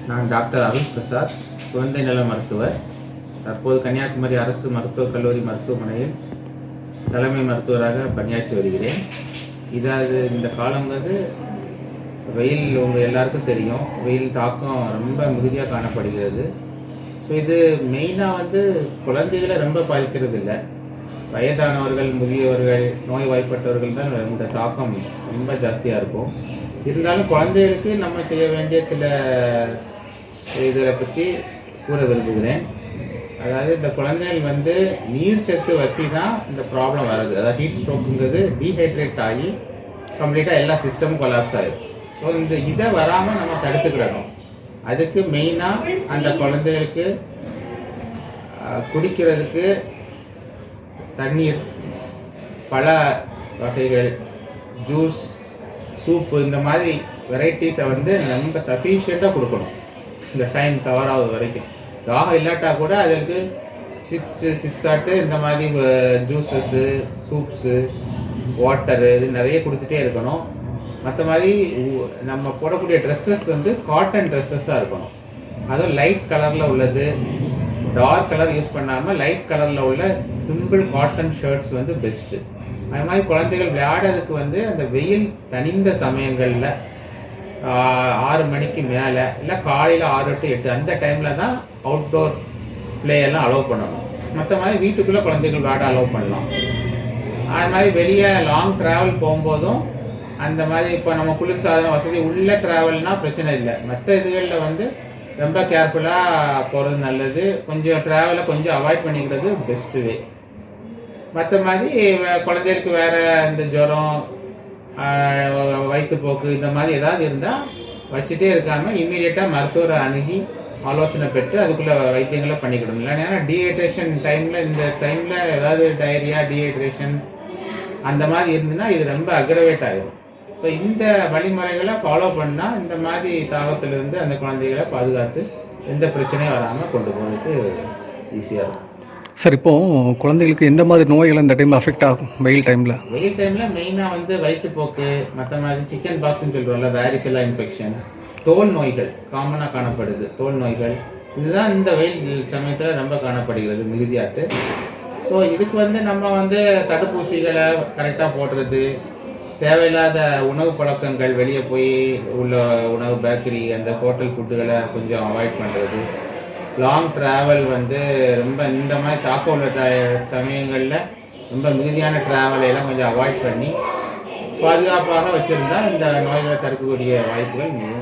நான் டாக்டர் அருண் பிரசாத், குழந்தை நல மருத்துவர். தற்போது கன்னியாகுமரி அரசு மருத்துவக் கல்லூரி மருத்துவமனையில் தலைமை மருத்துவராக பணியாற்றி வருகிறேன். இந்த காலம் வெயில் உங்கள் எல்லாருக்கும் தெரியும். வெயில் தாக்கம் ரொம்ப மிகுதியாக காணப்படுகிறது. ஸோ இது மெயினாக குழந்தைகளை ரொம்ப பாதிக்கிறது இல்லை. வயதானவர்கள், முதியவர்கள், நோய்வாய்ப்பட்டவர்கள் தான் இந்த தாக்கம் ரொம்ப ஜாஸ்தியாக இருக்கும். இருந்தாலும் குழந்தைகளுக்கு நம்ம செய்ய வேண்டிய சில இதை பற்றி கூற விரும்புகிறேன். அதாவது இந்த குழந்தைகள் நீர் சத்து வற்றி தான் இந்த ப்ராப்ளம் வருது. அதாவது ஹீட் ஸ்ட்ரோக்குங்கிறது டீஹைட்ரேட் ஆகி கம்ப்ளீட்டாக எல்லா சிஸ்டமும் கொலாப்ஸ் ஆகிடும். ஸோ இதை வராமல் நம்ம தடுத்துக்கிடணும். அதுக்கு மெயினாக அந்த குழந்தைகளுக்கு குடிக்கிறதுக்கு தண்ணீர், பழ வகைகள், ஜூஸ், சூப்பு, இந்த மாதிரி வெரைட்டிஸை ரொம்ப சஃபிஷியண்ட்டாக கொடுக்கணும். இந்த டைம் கவர் ஆகுது வரைக்கும். தாகம் இல்லாட்டா கூட அதுக்கு சிப்ஸாட்டு இந்த மாதிரி ஜூஸஸ்ஸு, சூப்ஸு, வாட்டரு இது நிறைய கொடுத்துட்டே இருக்கணும். மற்ற மாதிரி நம்ம போடக்கூடிய ட்ரெஸ்ஸஸ் காட்டன் ட்ரெஸ்ஸஸாக இருக்கணும். அதுவும் லைட் கலரில் உள்ளது, டார்க் கலர் யூஸ் பண்ணாமல் லைட் கலரில் உள்ள சிம்பிள் காட்டன் ஷர்ட்ஸ் பெஸ்ட்டு. அது மாதிரி குழந்தைகள் விளையாடுறதுக்கு அந்த வெயில் தனிந்த சமயங்களில் 6 மணிக்கு மேலே இல்லை காலையில் 6 to 8 அந்த டைமில் தான் அவுட்டோர் பிளேயெல்லாம் அலோவ் பண்ணணும். மற்ற மாதிரி வீட்டுக்குள்ளே குழந்தைகள் விளையாட அலோவ் பண்ணலாம். அது மாதிரி வெளியே லாங் ட்ராவல் போகும்போதும் அந்த மாதிரி இப்போ நம்ம குளிர்சாதன வசதி உள்ள ட்ராவல்னால் பிரச்சனை இல்லை. மற்ற இதுகளில் ரொம்ப கேர்ஃபுல்லாக போகிறது நல்லது. கொஞ்சம் ட்ராவலை கொஞ்சம் அவாய்ட் பண்ணிக்கிறது பெஸ்ட்டு வே. மற்ற மாதிரி குழந்தைகளுக்கு வேறு இந்த ஜுரம், வயிற்றுப்போக்கு இந்த மாதிரி ஏதாவது இருந்தால் வச்சுட்டே இருக்காமல் இம்மீடியட்டாக மருத்துவரை அணுகி ஆலோசனை பெற்று அதுக்குள்ளே வைத்தியங்களை பண்ணிக்கிடணும். இல்லைன்னா டீஹைட்ரேஷன் டைமில் இந்த டைமில் ஏதாவது டயரியா, டீஹைட்ரேஷன் அந்த மாதிரி இருந்துன்னா இது ரொம்ப அக்ரவேட் ஆகிடும். ஸோ இந்த வழிமுறைகளை ஃபாலோ பண்ணால் இந்த மாதிரி தாகத்திலிருந்து அந்த குழந்தைகளை பாதுகாத்து எந்த பிரச்சனையும் வராமல் கொண்டு போகிறதுக்கு ஈஸியாக இருக்கும். சார், இப்போது குழந்தைகளுக்கு எந்த மாதிரி நோய்கள் இந்த டைமில் அஃபெக்ட் ஆகும்? வெயில் டைமில் மெயினாக வயிற்றுப்போக்கு, மற்ற மாதிரி சிக்கன் பாக்ஸ்ன்னு சொல்கிறோம்ல, வாரிசெல்லா இன்ஃபெக்ஷன், தோல் நோய்கள் காமனாக காணப்படுது. தோல் நோய்கள் இதுதான் இந்த வெயில் சமயத்தில் ரொம்ப காணப்படுகிறது மிகுதியாட்டு. ஸோ இதுக்கு நம்ம தடுப்பூசிகளை கரெக்டாக போடுறது, தேவையில்லாத உணவு பழக்கங்கள், வெளியே போய் உள்ள உணவு, பேக்கரி, அந்த ஹோட்டல் ஃபுட்டுகளை கொஞ்சம் அவாய்ட் பண்ணுறது, லாங் ட்ராவல் ரொம்ப இந்த மாதிரி தாக்கம் உள்ள சமயங்களில் ரொம்ப மிகுதியான ட்ராவலையெல்லாம் கொஞ்சம் அவாய்ட் பண்ணி பாதுகாப்பாக வச்சுருந்தா இந்த நோய்களை தடுக்கக்கூடிய வாய்ப்புகள் மிகவும்